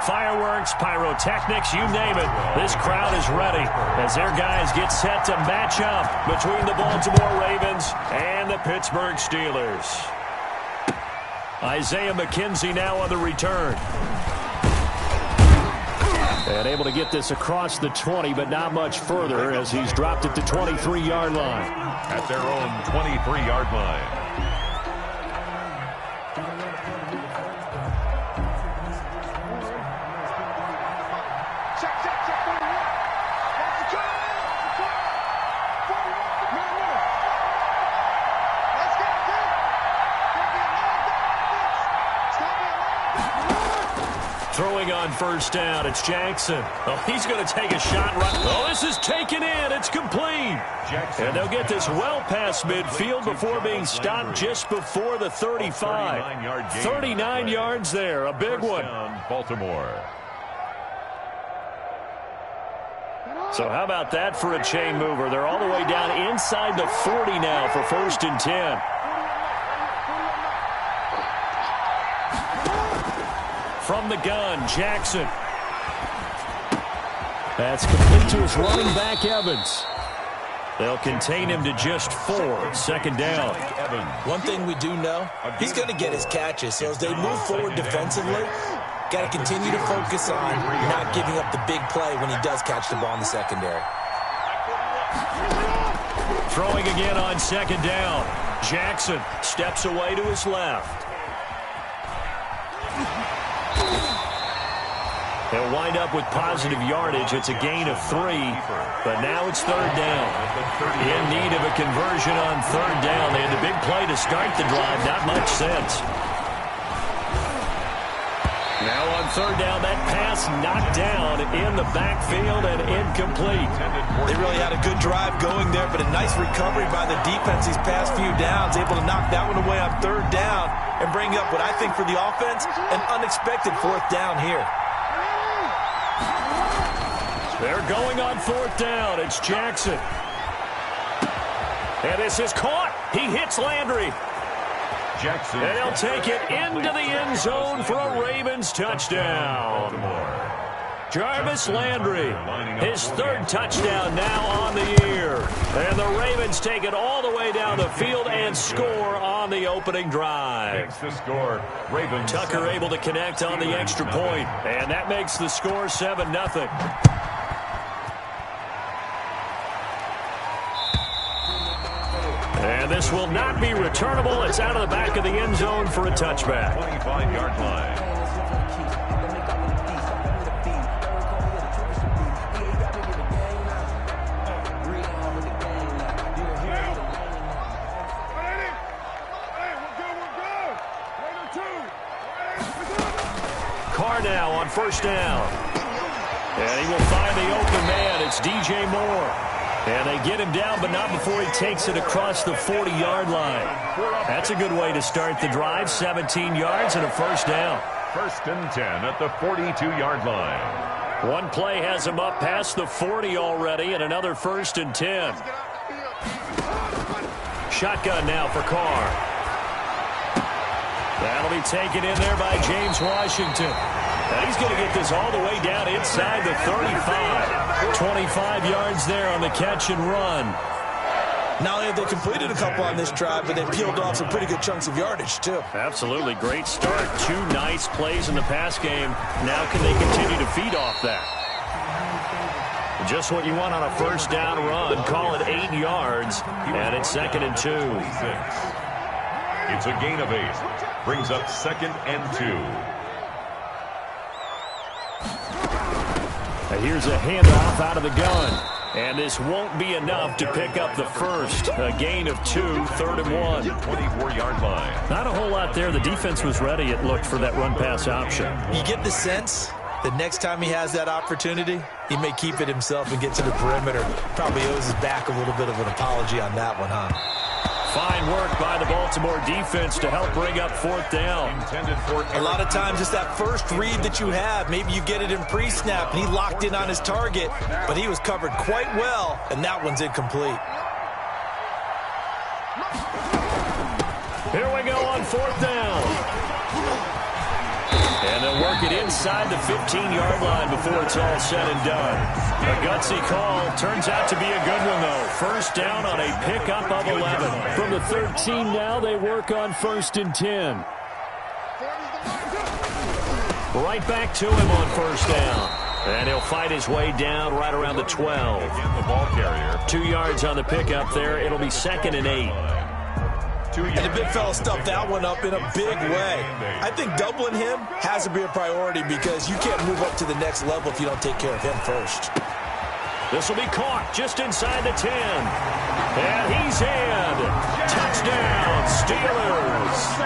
Fireworks, pyrotechnics, you name it. This crowd is ready as their guys get set to match up between the Baltimore Ravens and the Pittsburgh Steelers. Isaiah McKenzie now on the return. And able to get this across the 20, but not much further as he's dropped it to 23-yard line. At their own 23-yard line. Throwing on first down, it's Jackson. Oh, he's going to take a shot right. Oh, this is taken in. It's complete. Jackson. And they'll get this well past midfield before being stopped just before the 35. 39 yards there, a big one. Baltimore. So how about that for a chain mover? They're all the way down inside the 40 now for 1st and 10. From the gun, Jackson. That's complete to his running back, Evans. They'll contain him to just 4. 2nd down. One thing we do know, he's going to get his catches. So as they move forward defensively, got to continue to focus on not giving up the big play when he does catch the ball in the secondary. Throwing again on 2nd down. Jackson steps away to his left. He'll wind up with positive yardage. It's a gain of 3, but now it's 3rd down. In need of a conversion on 3rd down. They had a big play to start the drive. Not much sense. Now on 3rd down, that pass knocked down in the backfield and incomplete. They really had a good drive going there, but a nice recovery by the defense these past few downs. Able to knock that one away on 3rd down and bring up what I think for the offense, an unexpected 4th down here. They're going on 4th down. It's Jackson. And this is caught. He hits Landry. Jackson. And he'll take it into the end zone for a Ravens touchdown. Jarvis Landry, his 3rd touchdown now on the year. And the Ravens take it all the way down the field and score on the opening drive. Makes the score. Ravens. Tucker able to connect on the extra point. And that makes the score 7-0. And this will not be returnable. It's out of the back of the end zone for a touchback. 25-yard line. Carr now on 1st down. And he will find the open man. It's DJ Moore. And they get him down, but not before he takes it across the 40-yard line. That's a good way to start the drive. 17 yards and a 1st down. 1st and 10 at the 42-yard line. One play has him up past the 40 already, and another 1st and 10. Shotgun now for Carr. That'll be taken in there by James Washington. And he's going to get this all the way down inside the 35. 25 yards there on the catch and run. Not only have they completed a couple on this drive, but they peeled off some pretty good chunks of yardage, too. Absolutely. Great start. 2 nice plays in the pass game. Now can they continue to feed off that? Just what you want on a 1st down run. Call it 8 yards, and it's 2nd and 2. It's a gain of 8. Brings up 2nd and 2. Here's a handoff out of the gun. And this won't be enough to pick up the first. A gain of 2, 3rd and 1. 24-yard line. Not a whole lot there. The defense was ready, it looked, for that run-pass option. You get the sense that next time he has that opportunity, he may keep it himself and get to the perimeter. Probably owes his back a little bit of an apology on that one, huh? Fine work by the Baltimore defense to help bring up 4th down. A lot of times it's that first read that you have. Maybe you get it in pre-snap, and he locked in on his target, but he was covered quite well, and that one's incomplete. Here we go on 4th down. And they'll work it inside the 15-yard line before it's all said and done. A gutsy call. Turns out to be a good one, though. First down on a pickup of 11. From the 13 now, they work on 1st and 10. Right back to him on 1st down. And he'll fight his way down right around the 12. The ball carrier. 2 yards on the pickup there. It'll be 2nd and 8. And the big fella stuffed that one up in a big way. I think doubling him has to be a priority because you can't move up to the next level if you don't take care of him first. This will be caught just inside the 10. And he's in. Touchdown, Steelers.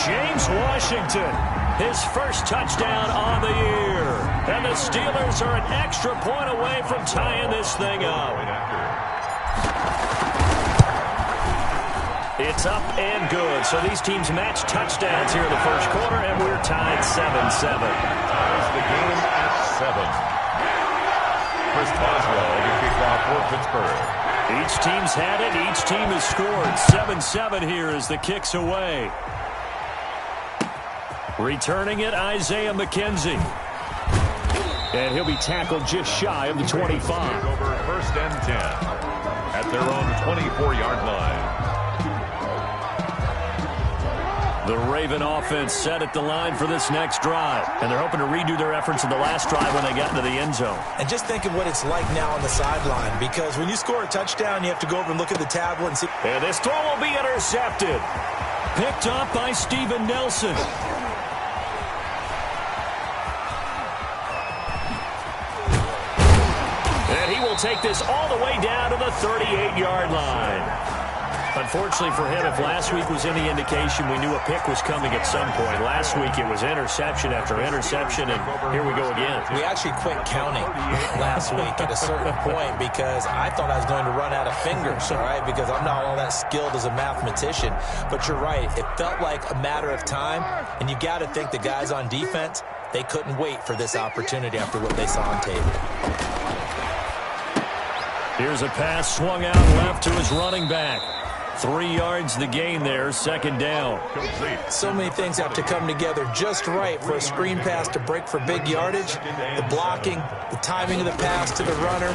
James Washington, his first touchdown on the year. And the Steelers are an extra point away from tying this thing up. It's up and good. So these teams match touchdowns here in the first quarter, and we're tied 7-7. Ties the game at 7. Chris Boswell to kick off for Pittsburgh. Each team's had it. Each team has scored. 7-7 here as the kick's away. Returning it, Isaiah McKenzie. And he'll be tackled just shy of the 25. Over 1st and 10 at their own 24-yard line. The Raven offense set at the line for this next drive. And they're hoping to redo their efforts in the last drive when they got into the end zone. And just think of what it's like now on the sideline, because when you score a touchdown, you have to go over and look at the tablet and see. And this throw will be intercepted. Picked up by Steven Nelson. And he will take this all the way down to the 38-yard line. Unfortunately for him, if last week was any indication, we knew a pick was coming at some point. Last week it was interception after interception, and here we go again. We actually quit counting last week at a certain point because I thought I was going to run out of fingers, all right, because I'm not all that skilled as a mathematician. But you're right. It felt like a matter of time, and you got to think the guys on defense, they couldn't wait for this opportunity after what they saw on tape. Here's a pass swung out left to his running back. 3 yards the gain there, 2nd down. So many things have to come together just right for a screen pass to break for big yardage. The blocking, the timing of the pass to the runner,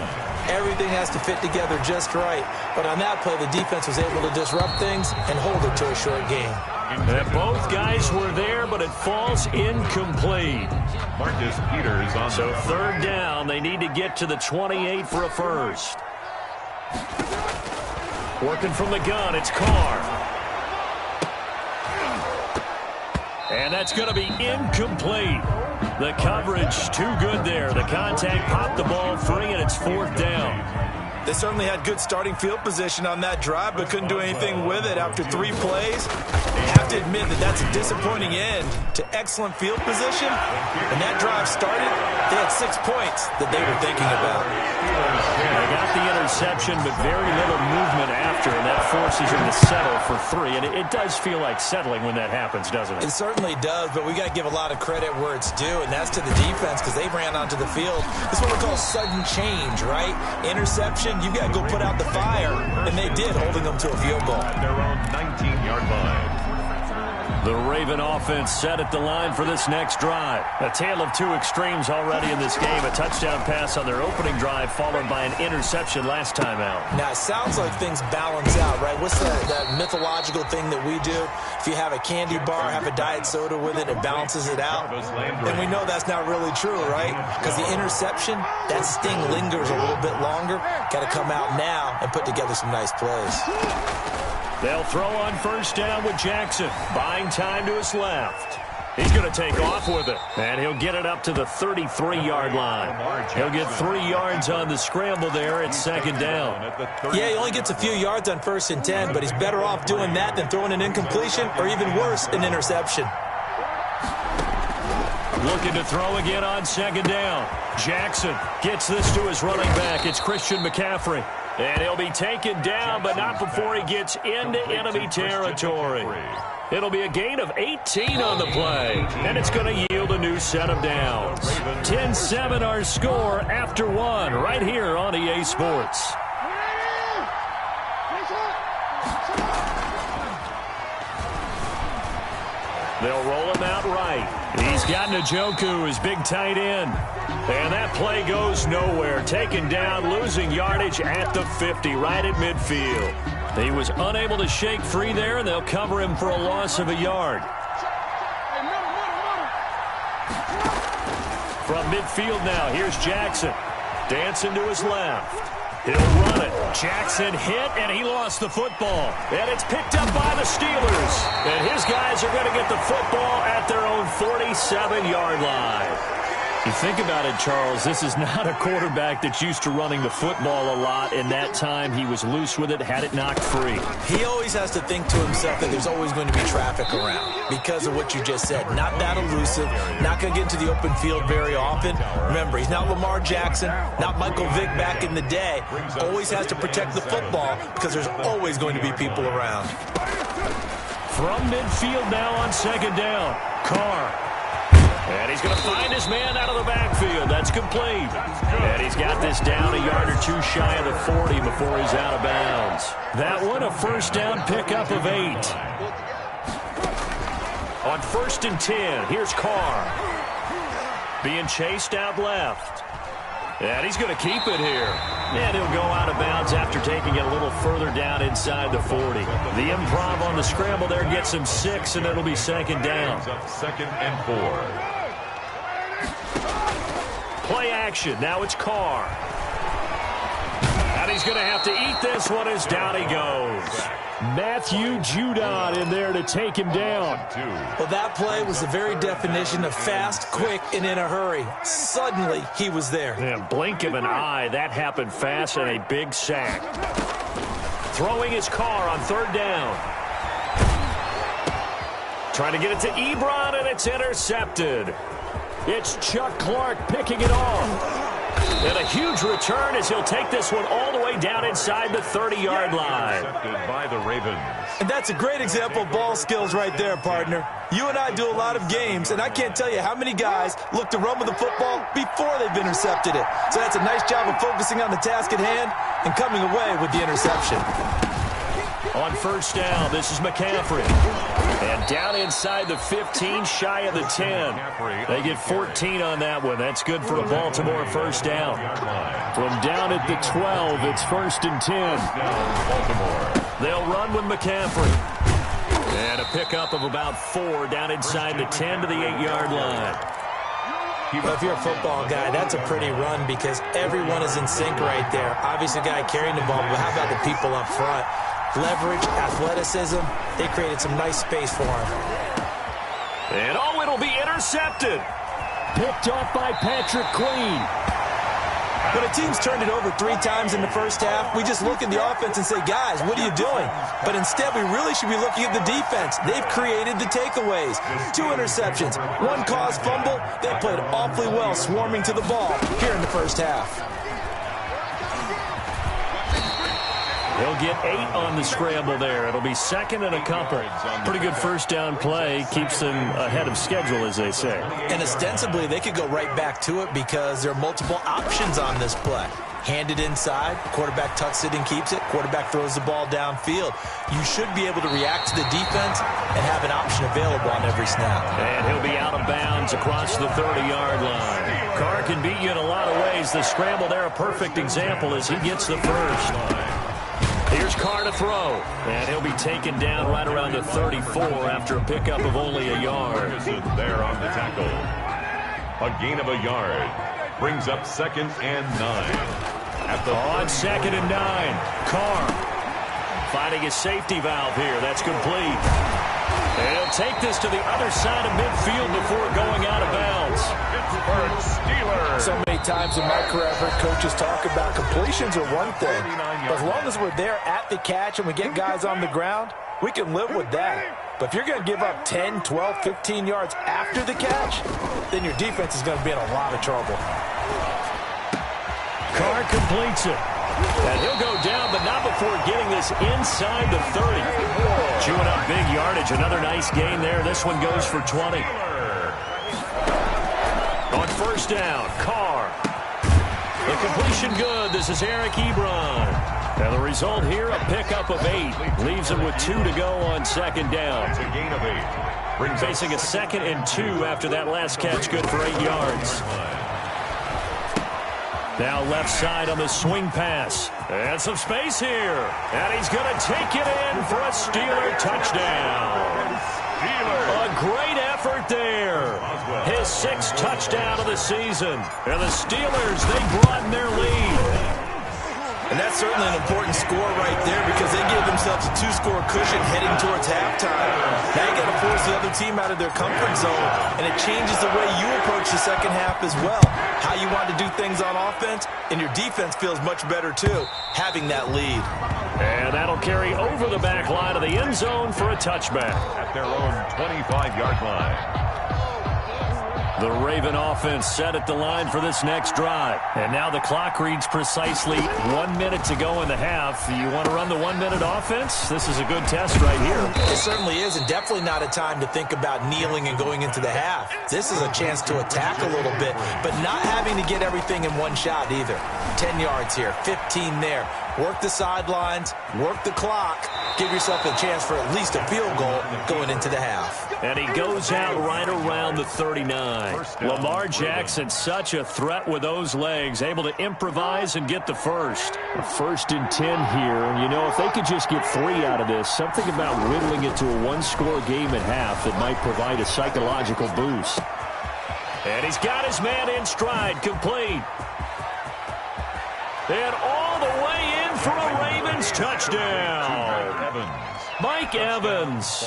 everything has to fit together just right. But on that play, the defense was able to disrupt things and hold it to a short game. And both guys were there, but it falls incomplete. Marcus Peters on. So 3rd down, they need to get to the 28 for a first. Working from the gun, it's Carr. And that's going to be incomplete. The coverage too good there. The contact popped the ball free, and it's 4th down. They certainly had good starting field position on that drive, but couldn't do anything with it after 3 plays. I have to admit that that's a disappointing end to excellent field position. When that drive started, they had 6 points that they were thinking about. They got the interception, but very little movement after, and that forces them to settle for 3. And it does feel like settling when that happens, doesn't it? It certainly does, but we got to give a lot of credit where it's due, and that's to the defense because they ran onto the field. This is what we call sudden change, right? Interception, you got to go put out the fire, and they did, holding them to a field goal. At their own 19-yard line. The Raven offense set at the line for this next drive. A tale of 2 extremes already in this game. A touchdown pass on their opening drive followed by an interception last time out. Now, it sounds like things balance out, right? What's that mythological thing that we do? If you have a candy bar, have a diet soda with it, it balances it out. And we know that's not really true, right? Because the interception, that sting lingers a little bit longer. Got to come out now and put together some nice plays. They'll throw on 1st down with Jackson. Buying time to his left. He's going to take off with it. And he'll get it up to the 33-yard line. He'll get 3 yards on the scramble there at 2nd down. Yeah, he only gets a few yards on 1st and 10, but he's better off doing that than throwing an incompletion or even worse, an interception. Looking to throw again on 2nd down. Jackson gets this to his running back. It's Christian McCaffrey. And he'll be taken down, but not before he gets into enemy territory. It'll be a gain of 18 on the play, and it's going to yield a new set of downs. 10-7 our score after 1 right here on EA Sports. They'll roll him out right. He's got Njoku, his big tight end. And that play goes nowhere. Taken down, losing yardage at the 50, right at midfield. He was unable to shake free there, and they'll cover him for a loss of a yard. From midfield now, here's Jackson. Dancing to his left. He'll run it. Jackson hit, and he lost the football. And it's picked up by the Steelers. And his guys are going to get the football at their own 47-yard line. You think about it, Charles, this is not a quarterback that's used to running the football a lot. In that time, he was loose with it, had it knocked free. He always has to think to himself that there's always going to be traffic around because of what you just said. Not that elusive, not going to get into the open field very often. Remember, he's not Lamar Jackson, not Michael Vick back in the day. Always has to protect the football because there's always going to be people around. From midfield now on second down, Carr. And he's going to find his man out of the backfield. That's complete. And he's got this down a yard or two shy of the 40 before he's out of bounds. That one, a first down pickup of 8. On 1st and 10, here's Carr. Being chased out left. And he's going to keep it here. And he'll go out of bounds after taking it a little further down inside the 40. The improv on the scramble there gets him 6, and it'll be second down. 2nd and 4. Play action. Now it's Carr. And he's going to have to eat this one as down he goes. Matthew Judon in there to take him down. Well, that play was the very definition of fast, quick, and in a hurry. Suddenly, he was there. Yeah, blink of an eye. That happened fast and a big sack. Throwing his Carr on 3rd down. Trying to get it to Ebron, and it's intercepted. It's Chuck Clark picking it off. And a huge return as he'll take this one all the way down inside the 30-yard line. Intercepted by the Ravens. And that's a great example of ball skills right there, partner. You and I do a lot of games, and I can't tell you how many guys look to run with the football before they've intercepted it. So that's a nice job of focusing on the task at hand and coming away with the interception. On 1st down, this is McCaffrey. And down inside the 15, shy of the 10. They get 14 on that one. That's good for a Baltimore first down. From down at the 12, it's 1st and 10. They'll run with McCaffrey. And a pickup of about 4 down inside the 10 to the 8-yard line. Well, if you're a football guy, that's a pretty run because everyone is in sync right there. Obviously, the guy carrying the ball, but how about the people up front? Leverage, athleticism, they created some nice space for him. And it'll be intercepted. Picked off by Patrick Queen. When a team's turned it over 3 times in the first half, we just look at the offense and say, guys, what are you doing? But instead, we really should be looking at the defense. They've created the takeaways. 2 interceptions, 1 caused fumble. They played awfully well swarming to the ball here in the first half. They'll get 8 on the scramble there. It'll be 2nd and a couple. Pretty good first down play. Keeps them ahead of schedule, as they say. And ostensibly, they could go right back to it because there are multiple options on this play. Handed inside, quarterback tucks it and keeps it, quarterback throws the ball downfield. You should be able to react to the defense and have an option available on every snap. And he'll be out of bounds across the 30-yard line. Carr can beat you in a lot of ways. The scramble there, a perfect example as he gets the first. Here's Carr to throw, and he'll be taken down right around the 34 after a pickup of only a yard. There on the tackle. A gain of a yard. Brings up 2nd and 9. On 2nd and 9, Carr finding his safety valve here. That's complete. And he'll take this to the other side of midfield before going out of bounds. Pittsburgh Steelers. So many times in my career, I've heard coaches talk about completions are one thing. But as long as we're there at the catch and we get guys on the ground, we can live with that. But if you're going to give up 10, 12, 15 yards after the catch, then your defense is going to be in a lot of trouble. Carr completes it. And he'll go down, but not before getting this inside the 30. Chewing up big yardage. Another nice gain there. This one goes for 20. On 1st down, Carr. The completion good. This is Eric Ebron. And the result here, a pickup of 8. Leaves him with 2 to go on 2nd down. It's a gain of 8. Facing a 2nd and 2 after that last catch, good for 8 yards. Now left side on the swing pass. And some space here. And he's going to take it in for a Steeler touchdown. A great effort there. His 6th touchdown of the season. And the Steelers, they broaden their lead. And that's certainly an important score right there because they gave themselves a 2-score cushion heading towards halftime. Now you got to force the other team out of their comfort zone, and it changes the way you approach the second half as well. How you want to do things on offense, and your defense feels much better too, having that lead. And that'll carry over the back line of the end zone for a touchback. At their own 25-yard line. The Raven offense set at the line for this next drive. And now the clock reads precisely 1 minute to go in the half. You want to run the 1-minute offense? This is a good test right here. It certainly is, and definitely not a time to think about kneeling and going into the half. This is a chance to attack a little bit, but not having to get everything in one shot either. 10 yards here, 15 there. Work the sidelines, work the clock, give yourself a chance for at least a field goal going into the half. And he goes out right around the 39. Lamar Jackson, such a threat with those legs, able to improvise and get the first. A 1st and 10 here, and you know, if they could just get 3 out of this, something about whittling it to a 1-score game at half that might provide a psychological boost. And he's got his man in stride, complete. And all the way in for a Ravens touchdown. Mike Evans,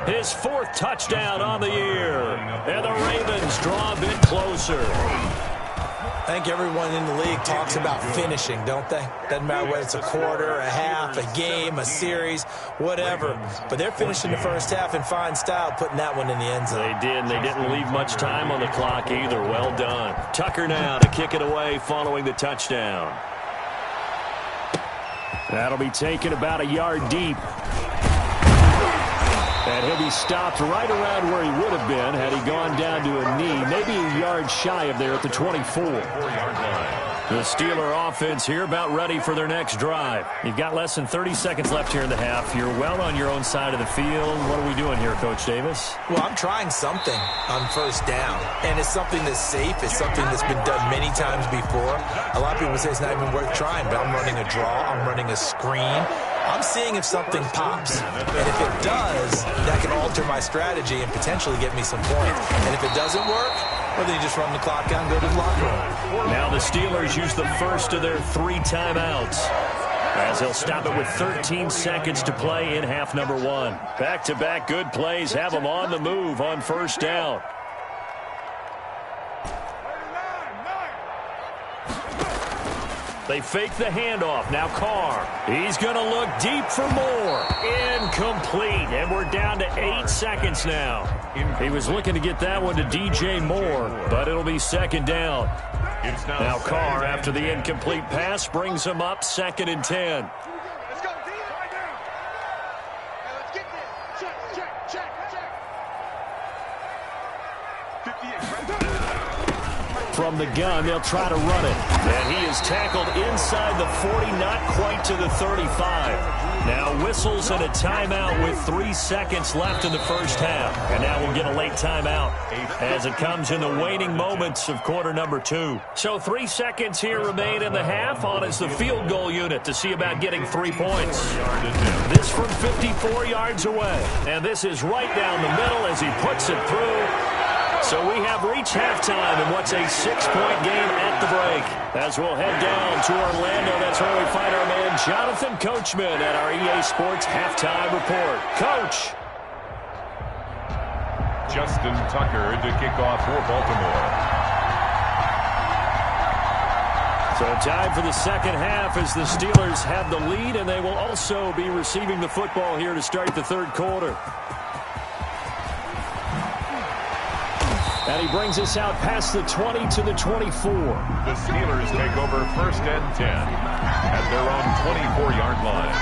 his 4th touchdown on the year. And the Ravens draw a bit closer. I think everyone in the league talks about finishing, don't they? Doesn't matter whether it's a quarter, a half, a game, a series, whatever. But they're finishing the first half in fine style, putting that one in the end zone. They did, and they didn't leave much time on the clock either. Well done. Tucker now to kick it away following the touchdown. That'll be taken about a yard deep. And he'll be stopped right around where he would have been had he gone down to a knee, maybe a yard shy of there at the 24. The Steeler offense here about ready for their next drive. You've got less than 30 seconds left here in the half. You're well on your own side of the field. What are we doing here, Coach Davis? Well, I'm trying something on first down, and it's something that's safe. It's something that's been done many times before. A lot of people say it's not even worth trying, but I'm running a draw. I'm running a screen. I'm seeing if something pops, and if it does, that can alter my strategy and potentially get me some points. And if it doesn't work, well, then you just run the clock out and go to the locker room. Now the Steelers use the first of their 3 timeouts, as they'll stop it with 13 seconds to play in half number 1. Back-to-back good plays have them on the move on first down. They fake the handoff. Now Carr. He's going to look deep for more. Incomplete. And we're down to 8 seconds now. He was looking to get that one to DJ Moore, but it'll be 2nd down. Now Carr, after the incomplete pass, brings him up 2nd and 10. From the gun, they'll try to run it. And he is tackled inside the 40, not quite to the 35. Now whistles and a timeout with 3 seconds left in the first half. And now we'll get a late timeout as it comes in the waning moments of quarter number 2. So 3 seconds here remain in the half. On is the field goal unit to see about getting 3 points. This from 54 yards away. And this is right down the middle as he puts it through. So we have reached halftime in what's a 6-point game at the break. As we'll head down to Orlando, that's where we find our man Jonathan Coachman at our EA Sports Halftime Report. Coach. Justin Tucker to kick off for Baltimore. So time for the second half as the Steelers have the lead, and they will also be receiving the football here to start the third quarter. And he brings us out past the 20 to the 24. The Steelers take over 1st and 10 at their own 24-yard line.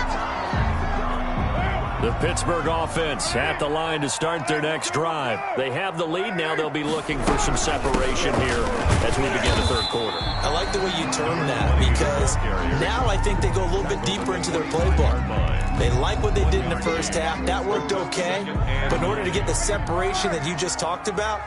The Pittsburgh offense at the line to start their next drive. They have the lead. Now they'll be looking for some separation here as we begin the third quarter. I like the way you term that, because now I think they go a little bit deeper into their playbook. They like what they did in the first half. That worked okay. But in order to get the separation that you just talked about,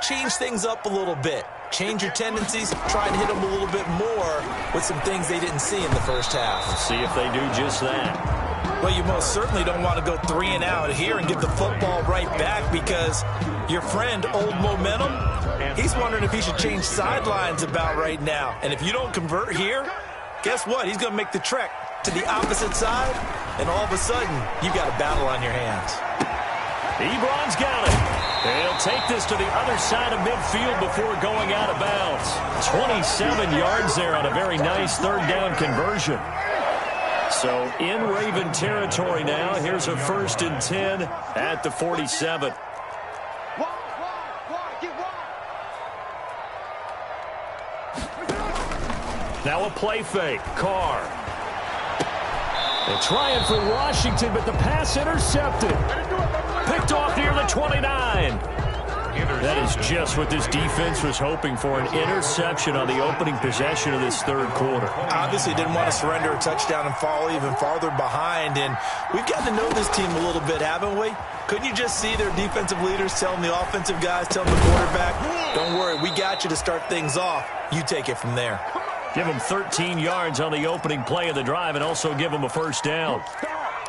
change things up a little bit. Change your tendencies, try and hit them a little bit more with some things they didn't see in the first half. We'll see if they do just that. Well, you most certainly don't want to go 3 and out here and give the football right back, because your friend, Old Momentum, he's wondering if he should change sidelines about right now. And if you don't convert here, guess what? He's going to make the trek to the opposite side, and all of a sudden, you got a battle on your hands. Ebron's got it. And he'll take this to the other side of midfield before going out of bounds. 27 yards there on a very nice third down conversion. So in Raven territory now. Here's a 1st and 10 at the 47. Now a play fake. Carr. They're trying for Washington, but the pass intercepted. Picked off near the 29. That is just what this defense was hoping for, an interception on the opening possession of this third quarter. Obviously didn't want to surrender a touchdown and fall even farther behind, and we've gotten to know this team a little bit, haven't we? Couldn't you just see their defensive leaders telling the offensive guys, telling the quarterback, don't worry, we got you to start things off. You take it from there. Give them 13 yards on the opening play of the drive and also give them a first down.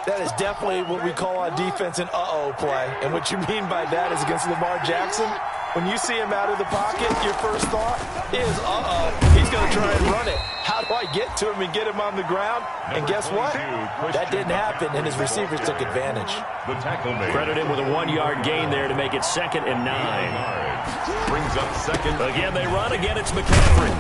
That is definitely what we call on defense an uh-oh play. And what you mean by that is against Lamar Jackson, when you see him out of the pocket, your first thought is, uh-oh, he's going to try and run it. How do I get to him and get him on the ground? And guess what? That didn't happen, and his receivers took advantage. Credit him with a 1-yard gain there to make it 2nd and 9. Brings up second. Again, they run. Again, it's McCaffrey.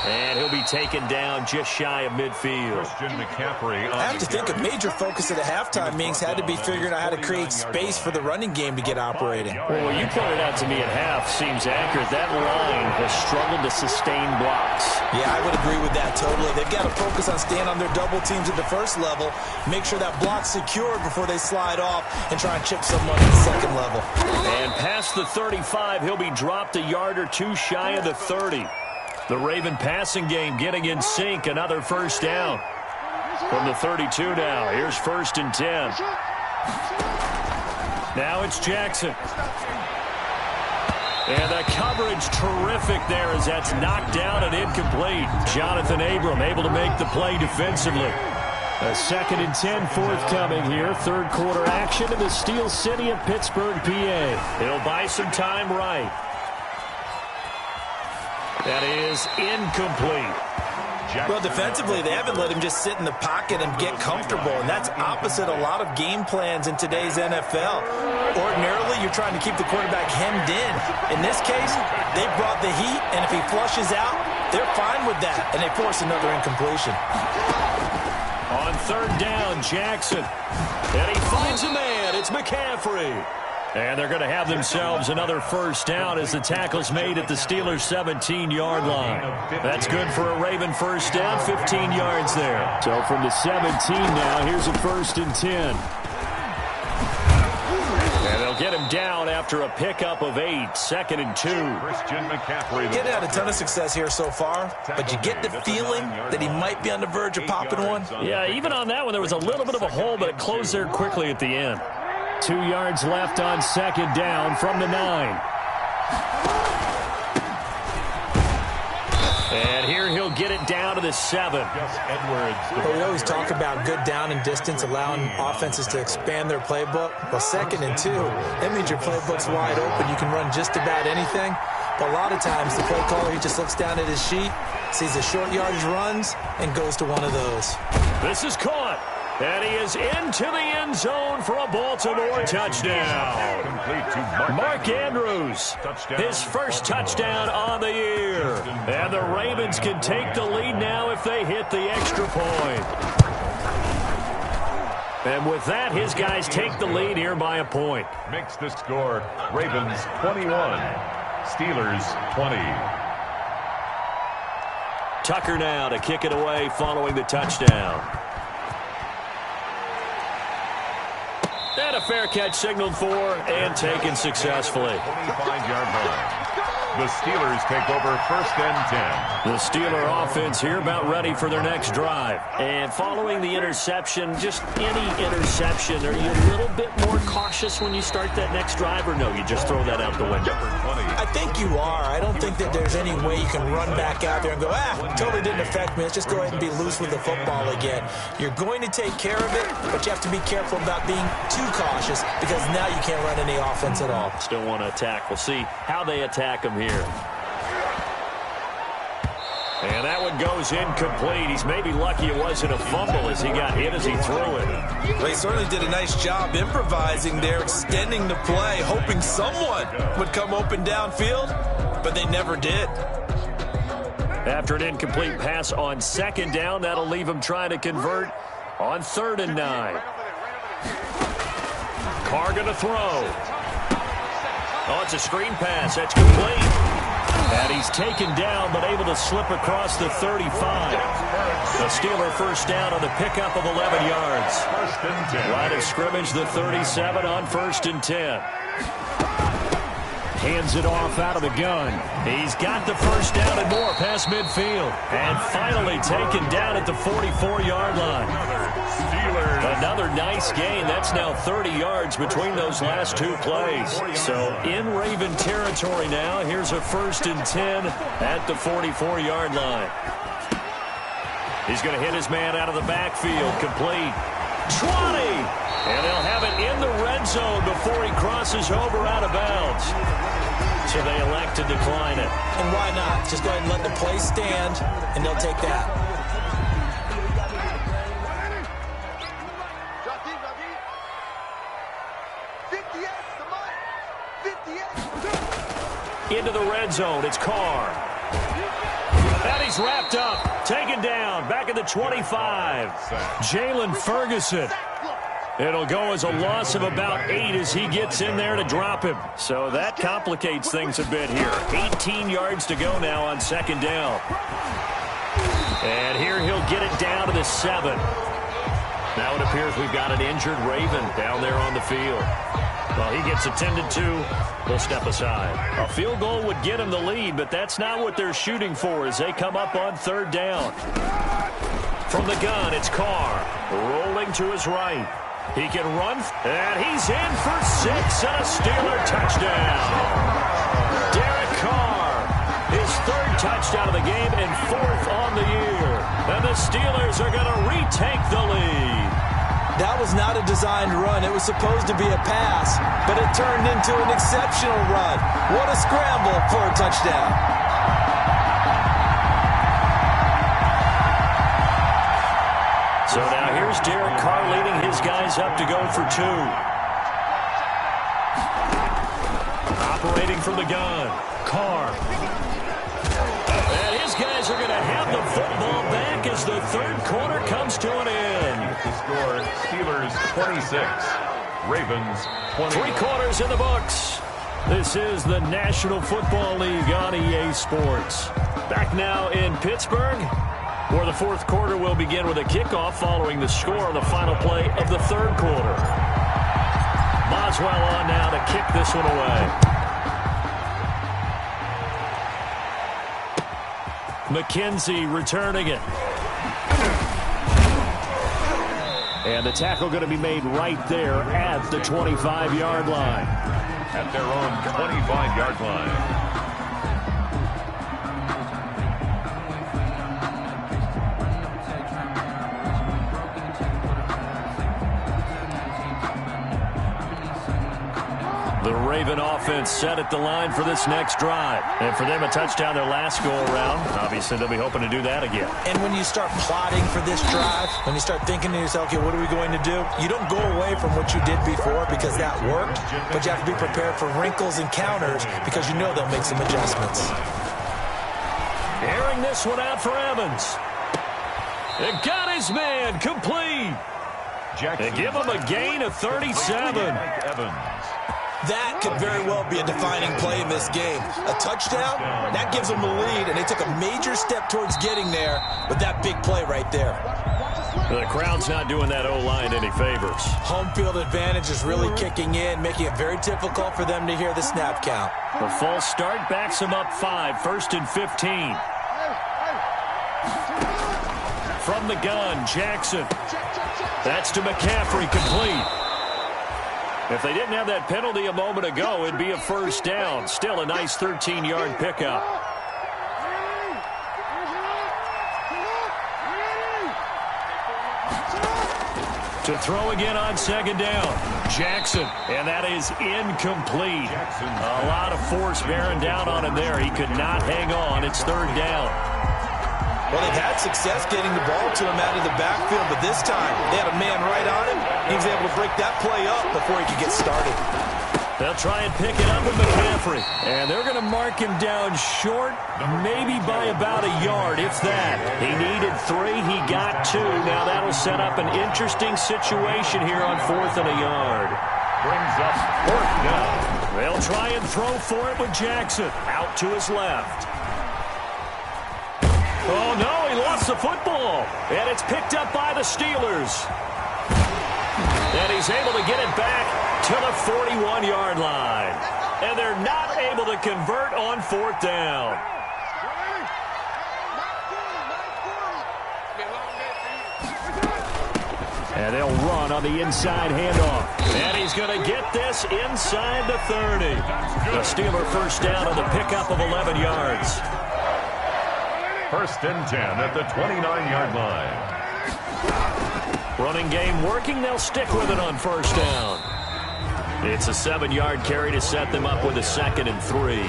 And he'll be taken down just shy of midfield. Christian McCaffrey. I have to think a major focus at the halftime means had to be figuring out how to create space for the running game to get operating. Well, what you pointed out to me at half seems accurate. That line has struggled to sustain blocks. Yeah, I would agree with that totally. They've got to focus on staying on their double teams at the first level, make sure that block's secure before they slide off and try and chip someone at the second level. And past the 35, he'll be dropped a yard or two shy of the 30. The Raven passing game getting in sync. Another first down. From the 32 now. Here's 1st and 10. Now it's Jackson. And the coverage terrific there as that's knocked down and incomplete. Jonathan Abram able to make the play defensively. A 2nd and 10 forthcoming here. Third quarter action in the Steel City of Pittsburgh, PA. It'll buy some time right. That is incomplete. Well, defensively, they haven't let him just sit in the pocket and get comfortable, and that's opposite a lot of game plans in today's NFL. Ordinarily, you're trying to keep the quarterback hemmed in. In this case, they brought the heat, and if he flushes out, they're fine with that, and they force another incompletion. On 3rd down, Jackson. And he finds a man. It's McCaffrey. And they're going to have themselves another first down as the tackle's made at the Steelers' 17-yard line. That's good for a Raven first down, 15 yards there. So from the 17 now, here's a 1st and 10. And they'll get him down after a pickup of 8, 2nd and 2. Christian McCaffrey. Getting had a ton of success here so far, but you get the feeling that he might be on the verge of popping one. Yeah, even on that one, there was a little bit of a hole, but it closed there quickly at the end. 2 yards left on 2nd down from the 9. And here he'll get it down to the 7. Well, we always talk about good down and distance, allowing offenses to expand their playbook. Well, 2nd and 2, that means your playbook's wide open. You can run just about anything. But a lot of times, the play caller, he just looks down at his sheet, sees the short yardage runs, and goes to one of those. This is caught. And he is into the end zone for a Baltimore touchdown. Mark Andrews, his first touchdown on the year. And the Ravens can take the lead now if they hit the extra point. And with that, his guys take the lead here by a point. Makes the score Ravens 21, Steelers 20. Tucker now to kick it away following the touchdown. And a fair catch signaled for and taken successfully. 25-yard line. The Steelers take over 1st and 10. The Steeler offense here about ready for their next drive. And following the interception, just any interception, are you a little bit more cautious when you start that next drive, or no, you just throw that out the window? I think you are. I don't think that there's any way you can run back out there and go, totally didn't affect me. Let's just go ahead and be loose with the football again. You're going to take care of it, but you have to be careful about being too cautious because now you can't run any offense at all. Still want to attack. We'll see how they attack him here. And that one goes incomplete. He's maybe lucky it wasn't a fumble as he got hit as he threw it. Well, he certainly did a nice job improvising there, extending the play, hoping someone would come open downfield, but they never did. After an incomplete pass on 2nd down, that'll leave him trying to convert on 3rd and 9. Carr going to throw. Oh, it's a screen pass. That's complete. And he's taken down, but able to slip across the 35. The Steeler 1st down on the pickup of 11 yards. 1st and 10. Line of scrimmage, the 37 on 1st and 10. Hands it off out of the gun. He's got the 1st down and more past midfield. And finally taken down at the 44-yard line. Another nice gain. That's now 30 yards between those last 2 plays. So in Raven territory now. Here's a 1st and 10 at the 44-yard line. He's going to hit his man out of the backfield. Complete. 20! And they'll have it in the red zone before he crosses over out of bounds. So they elect to decline it. And why not? Just go ahead and let the play stand, and they'll take that. Into the red zone, it's Carr. And he's wrapped up, taken down, back at the 25. Jalen Ferguson. It'll go as a loss of about 8 as he gets in there to drop him. So that complicates things a bit here. 18 yards to go now on 2nd down. And here he'll get it down to the 7. Now it appears we've got an injured Raven down there on the field. Well, he gets attended to. They'll step aside. A field goal would get him the lead, but that's not what they're shooting for as they come up on 3rd down. From the gun, it's Carr. Rolling to his right. He can run, and he's in for 6 and a Steeler touchdown. Derek Carr, his 3rd touchdown of the game and 4th on the year. And the Steelers are going to retake the lead. That was not a designed run. It was supposed to be a pass, but it turned into an exceptional run. What a scramble for a touchdown. So now here's Derek Carr leading his guys up to go for 2. Operating from the gun, Carr. And his guys are going to have the football back as the 3rd quarter comes to an end. The score, Steelers 26, Ravens 20. 3 quarters in the books. This is the National Football League on EA Sports. Back now in Pittsburgh, where the 4th quarter will begin with a kickoff following the score of the final play of the 3rd quarter. Boswell on now to kick this one away. McKenzie returning it. And the tackle going to be made right there at the 25-yard line. At their own 25-yard line. The Raven offense set at the line for this next drive. And for them, a touchdown their last go-around. Obviously, they'll be hoping to do that again. And when you start plotting for this drive, when you start thinking to yourself, okay, what are we going to do? You don't go away from what you did before because that worked, but you have to be prepared for wrinkles and counters because you know they'll make some adjustments. Airing this one out for Evans. It got his man complete. They give him a gain of 37. Evans. That could very well be a defining play in this game. A touchdown, that gives them the lead, and they took a major step towards getting there with that big play right there. The crowd's not doing that O-line any favors. Home field advantage is really kicking in, making it very difficult for them to hear the snap count. The false start backs them up 5, 1st and 15. From the gun, Jackson. That's to McCaffrey, complete. If they didn't have that penalty a moment ago, it'd be a first down. Still a nice 13-yard pickup. To throw again on second down. Jackson, and that is incomplete. A lot of force bearing down on him there. He could not hang on. It's third down. Well, they've had success getting the ball to him out of the backfield, but this time they had a man right on him. He was able to break that play up before he could get started. They'll try and pick it up with McCaffrey. And they're going to mark him down short, maybe by about a yard, if that. He needed 3. He got 2. Now that'll set up an interesting situation here on 4th and a yard. Brings up 4th down. They'll try and throw for it with Jackson. Out to his left. Oh, no, he lost the football. And it's picked up by the Steelers. And he's able to get it back to the 41-yard line. And they're not able to convert on 4th down. And they'll run on the inside handoff. And he's going to get this inside the 30. The Steeler first down on the pickup of 11 yards. 1st and 10 at the 29-yard line. Running game working. They'll stick with it on first down. It's a 7-yard carry to set them up with a 2nd and 3.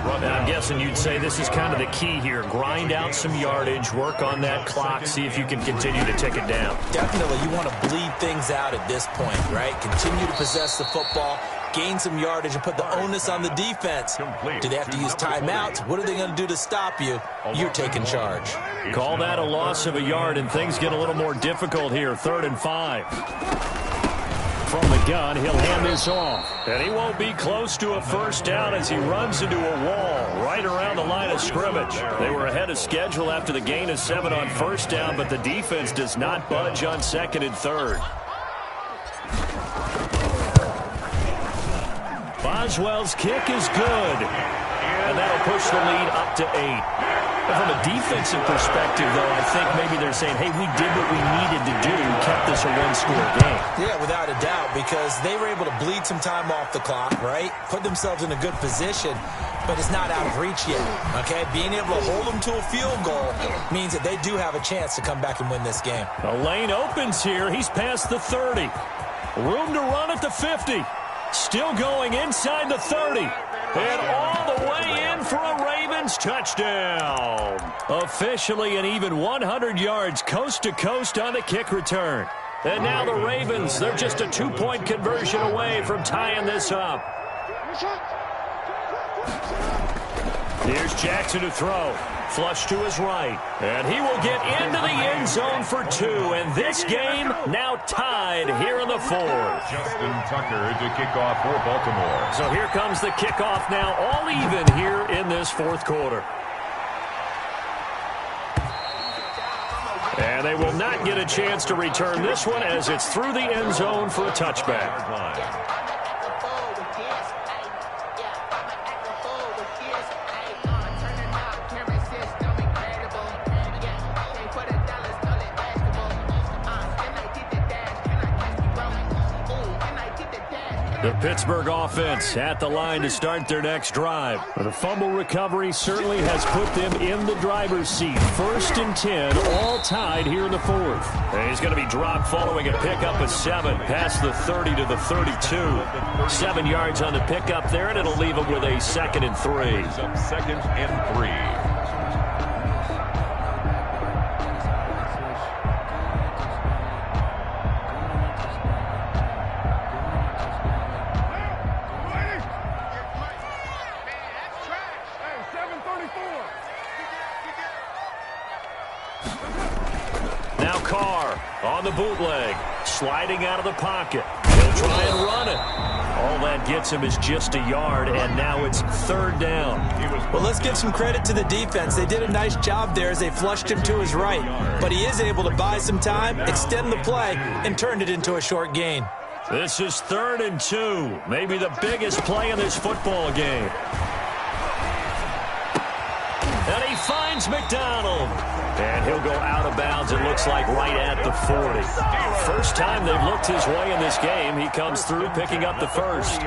And I'm guessing you'd say this is kind of the key here. Grind out some yardage, work on that clock, see if you can continue to tick it down. Definitely, you want to bleed things out at this point, right? Continue to possess the football, gain some yardage, and put the onus on the defense. Do they have to use timeouts? What are they going to do to stop you? You're taking charge. Call that a loss of a yard, and things get a little more difficult here. 3rd and 5. From the gun, he'll hand this off. And he won't be close to a first down as he runs into a wall right around the line of scrimmage. They were ahead of schedule after the gain of 7 on first down, but the defense does not budge on 2nd and 3rd. Boswell's kick is good. And that'll push the lead up to 8. From a defensive perspective, though, I think maybe they're saying, hey, we did what we needed to do, kept this a one-score game. Yeah, without a doubt, because they were able to bleed some time off the clock, right? Put themselves in a good position, but it's not out of reach yet, okay? Being able to hold them to a field goal means that they do have a chance to come back and win this game. The lane opens here. He's past the 30. Room to run at the 50. Still going inside the 30. And all the way in for a Ravens touchdown. Officially an even 100 yards coast to coast on the kick return. And now the Ravens, they're just a 2-point conversion away from tying this up. Here's Jackson to throw. Flush to his right. And he will get into the end zone for 2. And this game now tied here in the 4th. Justin Tucker to kick off for Baltimore. So here comes the kickoff now, all even here in this 4th quarter. And they will not get a chance to return this one as it's through the end zone for a touchback. The Pittsburgh offense at the line to start their next drive. The fumble recovery certainly has put them in the driver's seat. 1st and 10, all tied here in the 4th. And he's going to be dropped following a pickup of 7, past the 30 to the 32. 7 yards on the pickup there, and it'll leave him with a 2nd and 3. 2nd and 3. Now Carr on the bootleg, sliding out of the pocket. He'll try and run it. All that gets him is just a yard, and now it's third down. Well, let's give some credit to the defense. They did a nice job there as they flushed him to his right. But he is able to buy some time, extend the play, and turn it into a short gain. This is 3rd and 2, maybe the biggest play in this football game. And he finds McDonald. And he'll go out of bounds, it looks like, right at the 40. First time they've looked his way in this game. He comes through picking up the first.